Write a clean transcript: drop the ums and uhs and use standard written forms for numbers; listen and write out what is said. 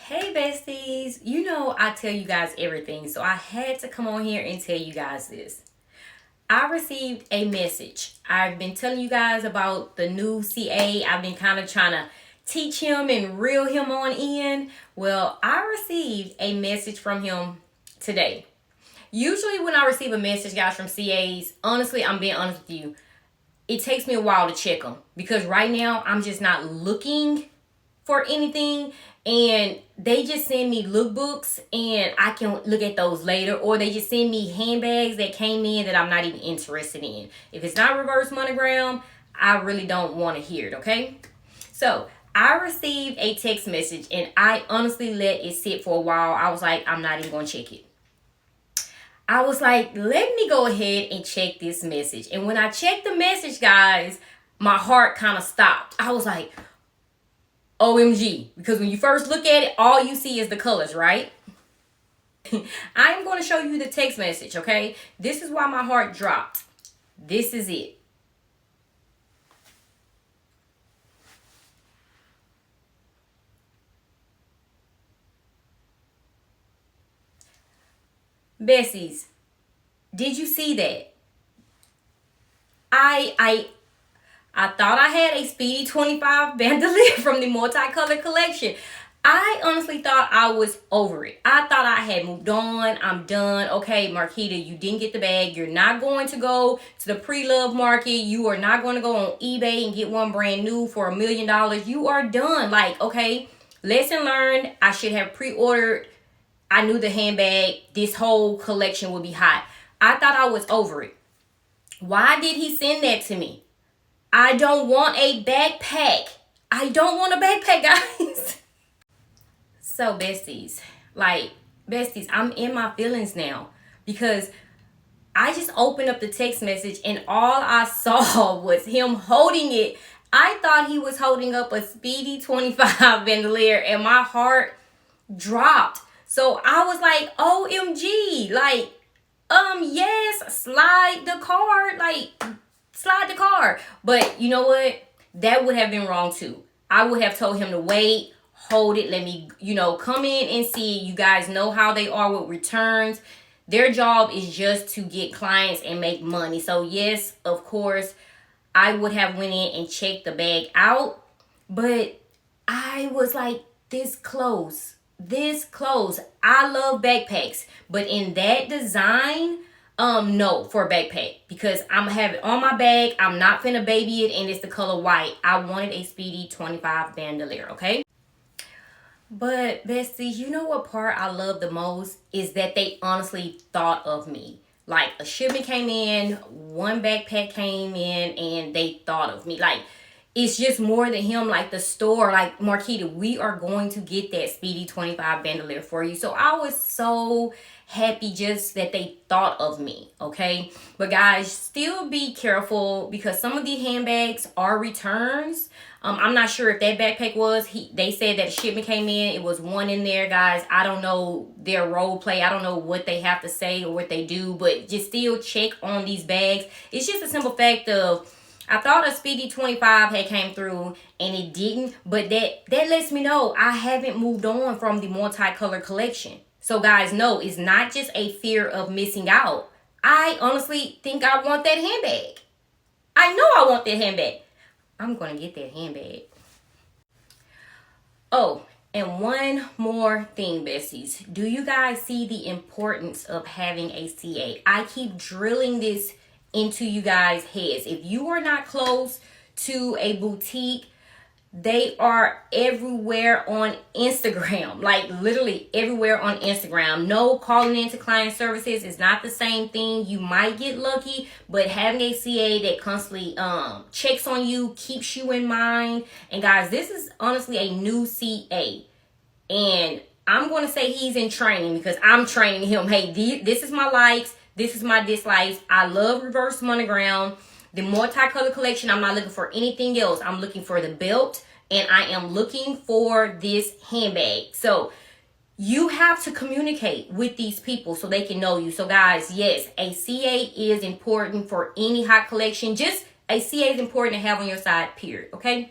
Hey besties, you know I tell you guys everything, so I had to come on here and tell you guys this. I received a message. I've been telling you guys about the new CA. I've been kind of trying to teach him and reel him on in. Well, I received a message from him today. Usually when I receive a message, guys, from CAs, honestly, I'm being honest with you, it takes me a while to check them because right now I'm just not looking for anything, and they just send me lookbooks and I can look at those later, or they just send me handbags that came in that I'm not even interested in. If it's not reverse monogram, I really don't want to hear it, okay? So I received a text message and I honestly let it sit for a while. I was like, I'm not even going to check it. I was like, let me go ahead and check this message. And when I checked the message, guys, my heart kind of stopped. I was like, OMG, because when you first look at it, all you see is the colors, right? I'm going to show you the text message, okay? This is why my heart dropped. This is it. Bessies, did you see that? I thought I had a Speedy 25 bandolier from the Multicolor collection. I honestly thought I was over it. I thought I had moved on. I'm done. Okay, Marquita, you didn't get the bag. You're not going to go to the pre-love market. You are not going to go on eBay and get one brand new for $1 million. You are done. Like, okay, lesson learned. I should have pre-ordered. I knew the handbag, this whole collection would be hot. I thought I was over it. Why did he send that to me? I don't want a backpack. I don't want a backpack, guys. So, besties, I'm in my feelings now because I just opened up the text message and all I saw was him holding it. I thought he was holding up a Speedy 25 bandolier and my heart dropped. So I was like, OMG, yes, slide the card. But you know what? That would have been wrong too. I would have told him to wait, hold it, let me, come in and see. You guys know how they are with returns. Their job is just to get clients and make money. So yes, of course, I would have went in and checked the bag out. But I was like this close. I love backpacks, but in that design, no, for a backpack, because I'm gonna have it on my bag. I'm not finna baby it, and it's the color white. I wanted a Speedy 25 bandolier, okay? But besties, you know what part I love the most is that they honestly thought of me. Like, a shipment came in, one backpack came in, and they thought of me. Like, it's just more than him, like the store, like, Marquita, we are going to get that Speedy 25 bandolier for you. So I was so happy just that they thought of me, okay? But guys, still be careful because some of the handbags are returns. I'm not sure if that backpack was. They said that shipment came in. It was one in there, guys. I don't know their role play. I don't know what they have to say or what they do, but just still check on these bags. It's just a simple fact of, I thought a Speedy 25 had came through and it didn't, but that lets me know I haven't moved on from the multicolor collection. So guys, no, it's not just a fear of missing out. I honestly think I want that handbag. I know I want that handbag. I'm going to get that handbag. Oh, and one more thing, besties. Do you guys see the importance of having a CA? I keep drilling this into you guys' heads. If you are not close to a boutique, they are everywhere on Instagram, like literally everywhere on Instagram. No, calling into client services is not the same thing. You might get lucky, but having a CA that constantly checks on you, keeps you in mind. And guys, this is honestly a new CA, and I'm going to say he's in training because I'm training him. Hey, this is my likes. This is my dislikes. I love reverse monogram. The multicolor collection, I'm not looking for anything else. I'm looking for the belt and I am looking for this handbag. So you have to communicate with these people so they can know you. So guys, yes, a CA is important for any hot collection. Just a CA is important to have on your side, period. Okay?